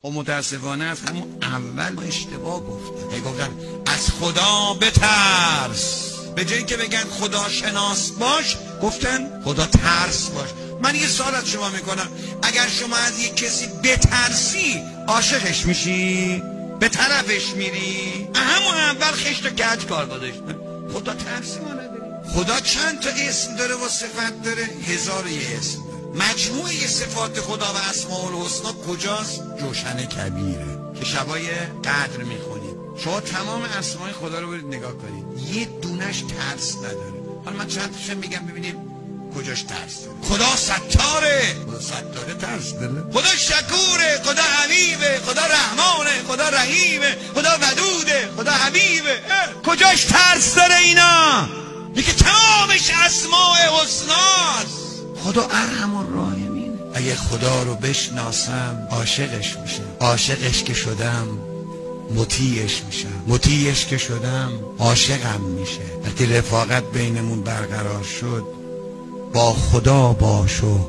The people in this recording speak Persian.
و متاسفانه از همون اول اشتباه گفتن. گفتن از خدا بترس، به جایی که بگن خدا شناس باش گفتن خدا ترس باش. من یه سوال از شما میکنم، اگر شما از یک کسی بترسی عاشقش میشی؟ به طرفش میری؟ همون اول خشت و کج کار گذاشتن. خدا ترسی ما نداره. خدا چند تا اسم داره و صفت داره؟ 1000 و یه اسم داره. مجموعه صفات خدا و اسماء الحسنا کجاست؟ جوشن کبیره که شبای قدر میخونید. شما تمام اسماء خدا رو برید نگاه کنید، یه دونش ترس نداره. حالا من چند تاشم میگم ببینیم کجاش ترس داره. خدا ستاره، خدا ستاره ترس داره. خدا شکوره، خدا حمیده، خدا رحمانه، خدا رحیمه، خدا ودوده، خدا حبیبه. کجاش ترس داره اینا؟ یکی تمامش اسماء حسناست. خدا ارحم الراحمینه. اگه خدا رو بشناسم عاشقش میشم، عاشقش که شدم مطیعش میشم، مطیعش که شدم عاشقم میشه. وقتی رفاقت بینمون برقرار شد با خدا باشو